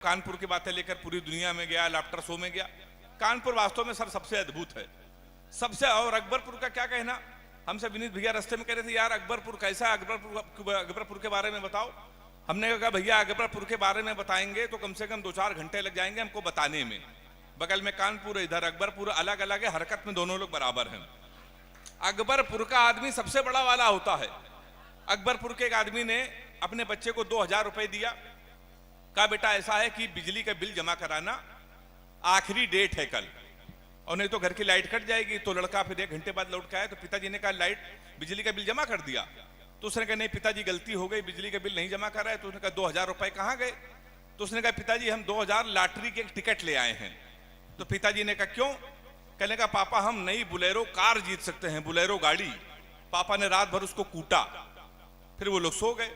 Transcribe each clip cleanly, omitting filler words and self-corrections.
कानपुर की बातें लेकर पूरी दुनिया में गया, लाफ्टर शो में गया। कानपुर वास्तव में सर सबसे अद्भुत है, सबसे। और अकबरपुर का क्या कहना, हमसे विनीत भैया रास्ते में कह रहे थे यार अकबरपुर कैसा है, अकबरपुर के बारे में बताओ। हमने कहा भैया अकबरपुर के बारे में बताएंगे तो कम से कम 2-4 घंटे लग जाएंगे हमको बताने में। बगल में कानपुर है, इधर अकबरपुर, अलग अलग है, हरकत में दोनों लोग बराबर हैं। अकबरपुर का आदमी सबसे बड़ा वाला होता है। अकबरपुर के एक आदमी ने अपने बच्चे को 2000 रुपए दिया, कहा बेटा ऐसा है कि बिजली का बिल जमा कराना, आखिरी डेट है कल, और नहीं तो घर की लाइट कट जाएगी। तो लड़का फिर 1 घंटे बाद लौट के आया तो पिताजी ने कहा बिजली का बिल जमा कर दिया। तो उसने कहा नहीं पिताजी गलती हो गई, बिजली का बिल नहीं जमा कर रहा है। तो उसने कहा 2000 रुपए कहाँ गए? तो उसने कहा पिताजी हम 2000 लॉटरी के एक टिकट ले आए हैं। तो पिताजी ने कहा क्यों? कहने का पापा हम नई बुलेरो कार जीत सकते हैं, बुलेरो गाड़ी। पापा ने रात भर उसको कूटा, फिर वो लोग सो गए।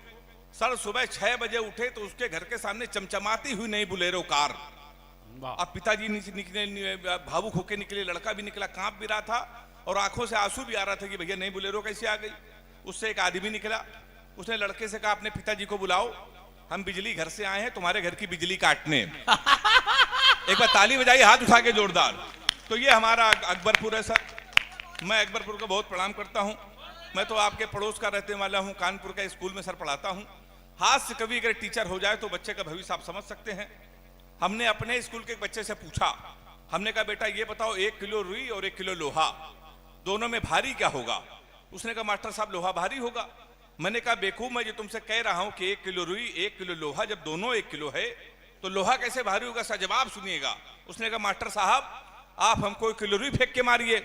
सर सुबह 6 बजे उठे तो उसके घर के सामने चमचमाती हुई नई बुलेरो कार। अब पिताजी निकले, भावुक होके निकले, लड़का भी निकला, कांप भी रहा था और आंखों से आंसू भी आ रहा था कि भैया नई बुलेरो कैसे आ गई। उससे एक आदमी निकला, उसने लड़के से कहा अपने पिताजी को बुलाओ, हम बिजली घर से आए हैं तुम्हारे घर की बिजली काटने। एक बार ताली बजाइए हाथ उठा के जोरदार। तो ये हमारा अकबरपुर है सर। मैं अकबरपुर को बहुत प्रणाम करता हूँ। मैं तो आपके पड़ोस का रहने वाला हूँ, कानपुर का स्कूल में सर पढ़ाता हूँ। हास्य कवि अगर टीचर हो जाए तो बच्चे का भविष्य आप समझ सकते हैं। हमने अपने स्कूल के एक बच्चे से पूछा, हमने कहा बेटा ये बताओ 1 किलो रुई और 1 किलो लोहा, दोनों में भारी क्या होगा? उसने कहा मास्टर साहब लोहा भारी होगा। मैंने कहा बेवकूफ, मैं जो तुमसे कह रहा हूं कि 1 किलो रुई 1 किलो लोहा, जब दोनों 1 किलो है तो लोहा कैसे भारी होगा? सा जवाब सुनिएगा। उसने कहा मास्टर साहब आप हमको 1 किलो रुई फेंक के मारिए,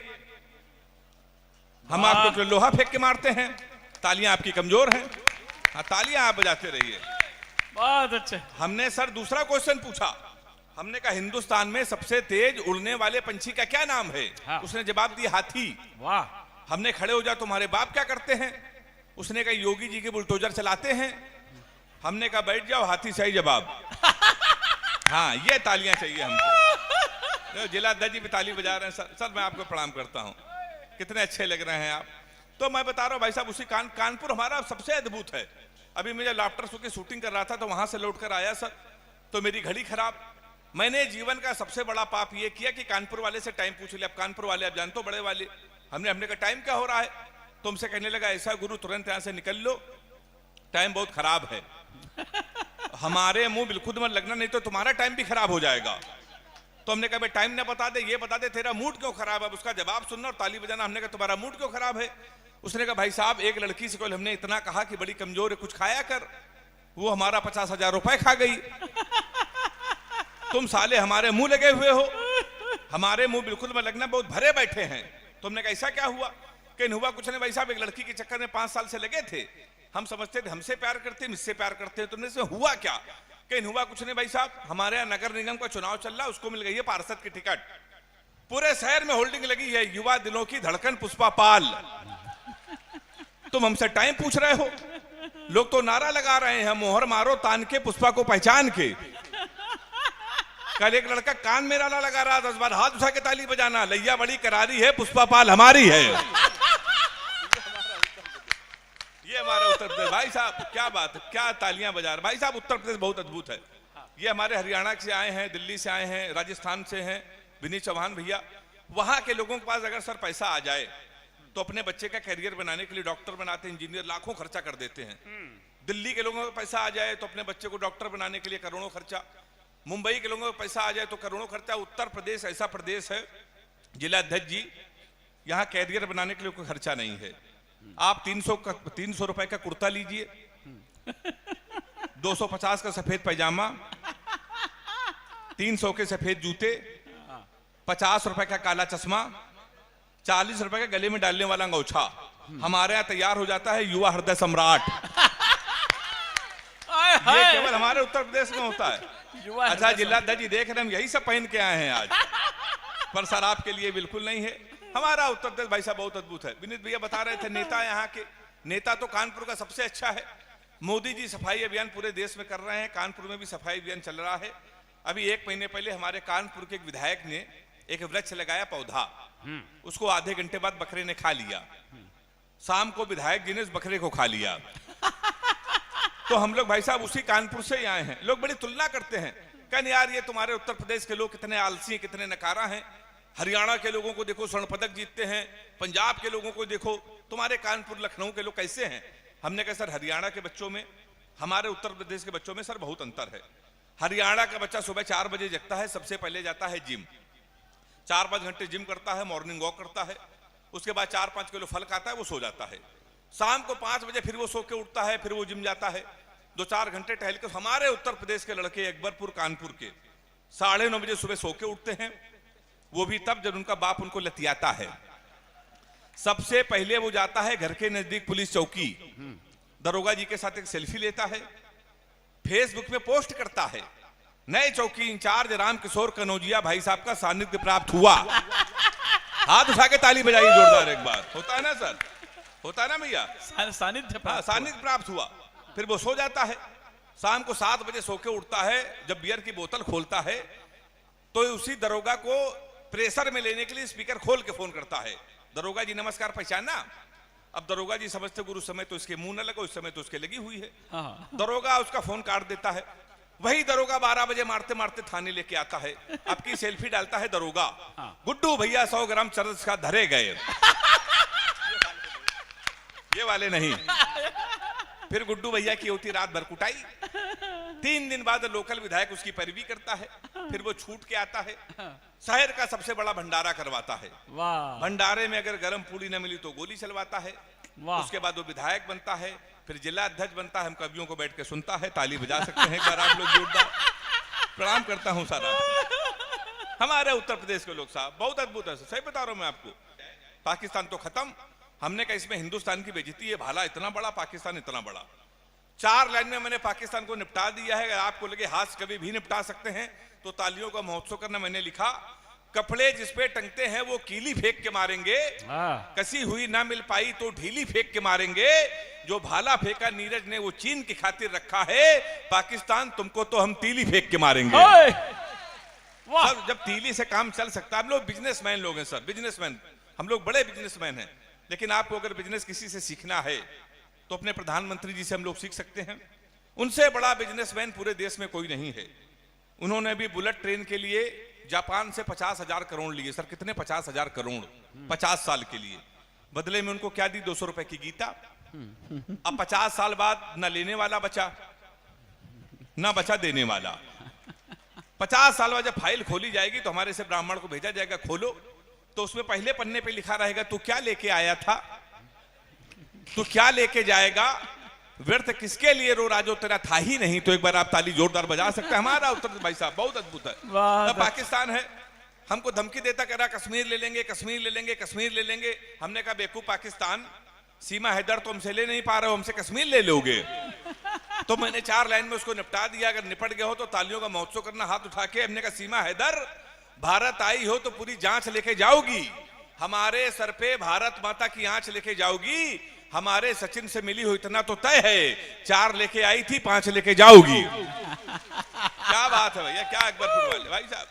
हम आपको 1 किलो लोहा फेंक के मारते हैं। तालियां आपकी कमजोर हैं। हाँ तालियां आप बजाते रहिए। बहुत अच्छे। हमने सर दूसरा क्वेश्चन पूछा, हमने कहा हिंदुस्तान में सबसे तेज उड़ने वाले पंछी का क्या नाम है? हाँ। उसने जवाब दिया हाथी। वाह। हमने खड़े हो जाओ तुम्हारे बाप क्या करते हैं? उसने कहा योगी जी के बुलडोजर चलाते हैं। हमने कहा बैठ जाओ, हाथी सही जवाब। हाँ ये तालियां चाहिए हमको। जिला अध्यक्ष जी भी ताली बजा रहे हैं। सर मैं आपको प्रणाम करता हूँ, कितने अच्छे लग रहे हैं आप। तो मैं बता रहा हूँ भाई साहब, उसी कानपुर हमारा सबसे अद्भुत है। अभी मैं लाफ्टर शो की शूटिंग कर रहा था तो वहां से लौट कर आया सर, तो मेरी घड़ी खराब। मैंने जीवन का सबसे बड़ा पाप ये किया कि कानपुर वाले से टाइम पूछ लिया। अब कानपुर वाले आप जानते हो बड़े वाले, हमने कहा टाइम क्या हो रहा है? तुमसे कहने लगा ऐसा गुरु तुरंत यहां से निकल लो, टाइम बहुत खराब है। हमारे मुंह बिल्कुल मत लगना, नहीं तो तुम्हारा टाइम भी खराब हो जाएगा। तो हमने कहा टाइम ना बता दे, ये बता दे तेरा मूड क्यों खराब है। उसका जवाब सुनना और ताली बजाना। हमने कहा तुम्हारा मूड क्यों खराब है? उसने कहा भाई साहब एक लड़की से कल हमने इतना कहा कि बड़ी कमजोर है कुछ खाया कर, वो हमारा 50,000 रुपए खा गई। तुम साले हमारे मुंह लगे हुए हो, हमारे मुंह बिल्कुल में लगना, बहुत भरे बैठे हैं। तुमने कहा ऐसा क्या हुआ? कहीं हुआ कुछ नहीं भाई साहब, एक लड़की के चक्कर में 5 साल से लगे थे। हम समझते थे हमसे प्यार करते हैं, मुझसे प्यार करते हैं। तुमने से हुआ क्या? कहीं हुआ कुछ नहीं भाई साहब, हमारे यहाँ नगर निगम का चुनाव चल रहा है, उसको मिल गई है पार्षद की टिकट। पूरे शहर में होल्डिंग लगी है, युवा दिलों की धड़कन पुष्पा पाल। तुम हमसे टाइम पूछ रहे हो? लोग तो नारा लगा रहे हैं मोहर मारो तान के पुष्पा को पहचान के। कल एक लड़का कान में नारा लगा रहा, 10 बार हाथ उठा के ताली बजाना, लैया बड़ी करारी है पुष्पा पाल हमारी है। ये हमारा उत्तर प्रदेश भाई साहब, क्या बात है, क्या तालियां बजा रहे भाई साहब। उत्तर प्रदेश बहुत अद्भुत है। ये हमारे हरियाणा से आए हैं, दिल्ली से आए हैं, राजस्थान से हैं विनीत चौहान भैया। वहां के लोगों के पास अगर सर पैसा आ जाए तो अपने बच्चे का करियर बनाने के लिए डॉक्टर बनाते हैं, इंजीनियर, लाखों खर्चा कर देते हैं। दिल्ली के लोगों को पैसा आ जाए तो अपने बच्चे को डॉक्टर बनाने के लिए करोड़ों खर्चा। मुंबई के लोगों को पैसा आ जाए तो करोड़ों खर्चा। उत्तर प्रदेश ऐसा प्रदेश है, जिला अध्यक्ष जी, यहाँ कैरियर बनाने के लिए कोई खर्चा नहीं है। आप 300 रुपए का कुर्ता लीजिए, 250 का सफेद पैजामा, 300 के सफेद जूते, 50 रुपए का काला चश्मा, 40 रुपए का गले में डालने वाला अंगोछा, हमारे यहाँ तैयार हो जाता है युवा हृदय सम्राट। ये केवल हमारे उत्तर प्रदेश में होता है। अच्छा जिलाध्यक्ष जी देख रहे हम यही सब पहन के आए हैं आज, पर सर आपके लिए बिल्कुल नहीं है। हमारा उत्तर प्रदेश भाई साहब बहुत अद्भुत है। विनीत भैया बता रहे थे नेता, यहाँ के नेता तो कानपुर का सबसे अच्छा है। मोदी जी सफाई अभियान पूरे देश में कर रहे हैं, कानपुर में भी सफाई अभियान चल रहा है। अभी 1 महीने पहले हमारे कानपुर के एक विधायक ने एक वृक्ष लगाया, पौधा, उसको आधे घंटे बाद बकरे ने खा लिया। शाम को विधायक जी ने उस बकरे को खा लिया। तो हम लोग भाई साहब उसी कानपुर से ही आए हैं। लोग बड़ी तुलना करते हैं कहने यार ये तुम्हारे उत्तर प्रदेश के लोग कितने आलसी हैं, कितने नकारा हैं। हरियाणा के लोगों को देखो स्वर्ण पदक जीतते हैं, पंजाब के लोगों को देखो, तुम्हारे कानपुर लखनऊ के लोग कैसे हैं। हमने कहा सर हरियाणा के बच्चों में हमारे उत्तर प्रदेश के बच्चों में सर बहुत अंतर है। हरियाणा का बच्चा सुबह 4 बजे जगता है, सबसे पहले जाता है जिम, 4-5 घंटे जिम करता है, मॉर्निंग वॉक करता है, उसके बाद 4-5 किलो फल खाता है, वो सो जाता है। शाम को 5 बजे फिर वो सो के उठता है, फिर वो जिम जाता है, 2-4 घंटे टहल के। हमारे उत्तर प्रदेश के लड़के अकबरपुर कानपुर के 9:30 बजे सुबह सो के उठते हैं, वो भी तब जब उनका बाप उनको लतियाता है। सबसे पहले वो जाता है घर के नजदीक पुलिस चौकी, दरोगा जी के साथ एक सेल्फी लेता है, फेसबुक में पोस्ट करता है, नए चौकी इंचार्ज रामकिशोर कनौजिया भाई साहब का सानिध्य प्राप्त हुआ। हाथ उठा के ताली बजाइए जोरदार एक बार। होता है ना सर, होता है ना भैया, सानिध्य सानिध्य प्राप्त हुआ। फिर वो सो जाता है, शाम को 7 बजे सो के उठता है, जब बियर की बोतल खोलता है तो उसी दरोगा को प्रेशर में लेने के लिए स्पीकर खोल के फोन करता है, दरोगा जी नमस्कार, पहचाना। अब दरोगा जी समझते गुरु समय तो इसके मुंह न लगा, उस समय तो उसके लगी हुई है। दरोगा उसका फोन काट देता है। वही दरोगा 12 बजे मारते मारते थाने लेके आता है, आपकी सेल्फी डालता है दरोगा, गुड्डू भैया 100 ग्राम चरस का धरे गए। ये वाले नहीं। फिर गुड्डू भैया की होती रात भर कुटाई। 3 दिन बाद लोकल विधायक उसकी पैरवी करता है, फिर वो छूट के आता है, शहर का सबसे बड़ा भंडारा करवाता है। भंडारे में अगर गर्म पूड़ी न मिली तो गोली चलवाता है। उसके बाद वो विधायक बनता है, फिर जिला अध्यक्ष बनता है। हम कवियों को बैठ के सुनता है, ताली बजा सकते हैं एक बार आप लोग जोरदार। प्रणाम करता हूं सारा। हमारे उत्तर प्रदेश के लोग साहब बहुत अद्भुत है, सही बता रहा हूं मैं आपको। पाकिस्तान तो खत्म, हमने कहा इसमें हिंदुस्तान की बेइज्जती है, भाला इतना बड़ा, पाकिस्तान इतना बड़ा। 4 लाइन में मैंने पाकिस्तान को निपटा दिया है। अगर आपको लगे हाथ से कभी भी निपटा सकते हैं तो तालियों का महोत्सव करना। मैंने लिखा, कपड़े जिसपे टंगते हैं वो कीली फेंक के मारेंगे, कसी हुई ना मिल पाई तो ढीली फेंक के मारेंगे, जो भाला फेंका नीरज ने वो चीन की खातिर रखा है, पाकिस्तान तुमको तो हम तीली फेंक के मारेंगे। सर जब तीली से काम चल सकता है, हम लोग बिजनेसमैन लोग हैं सर, बिजनेसमैन, हम लोग बड़े बिजनेसमैन हैं। लेकिन आपको अगर बिजनेस किसी से सीखना है तो अपने प्रधानमंत्री जी से हम लोग सीख सकते हैं। उनसे बड़ा बिजनेसमैन पूरे देश में कोई नहीं है। उन्होंने भी बुलेट ट्रेन के लिए जापान से 50,000 करोड़ लिए। सर कितने? 50,000 करोड़ 50 साल के लिए। बदले में उनको क्या दी? 200 रुपए की गीता। अब 50 साल बाद न लेने वाला बचा न बचा देने वाला। 50 साल बाद जब फाइल खोली जाएगी तो हमारे से ब्राह्मण को भेजा जाएगा, खोलो तो उसमें पहले पन्ने पे लिखा रहेगा तू क्या लेके आया था, तू क्या लेके जाएगा, व्यर्थ किसके लिए रो राजो तेरा था ही नहीं। तो एक बार आप ताली जोरदार बजा सकते हैं। हमारा उत्तर भाई साहब बहुत अद्भुत है। पाकिस्तान है, हमको धमकी देता कह रहा कश्मीर ले लेंगे, कश्मीर ले लेंगे, कश्मीर ले लेंगे। हमने कहा बेवकूफ पाकिस्तान, सीमा हैदर तो हमसे ले नहीं पा रहे हो, हमसे कश्मीर ले लोगे। तो मैंने 4 लाइन में उसको निपटा दिया। अगर निपट गए हो तो तालियों का महोत्सव करना हाथ उठा के। हमने कहा सीमा हैदर भारत आई हो तो पूरी जांच लेके जाओगी, हमारे सर पे भारत माता की आंच लेके जाओगी। हमारे सचिन से मिली हो इतना तो तय है, 4 लेके आई थी 5 लेके जाओगी। क्या बात है भैया, क्या अकबरपुर वाले भाई साहब।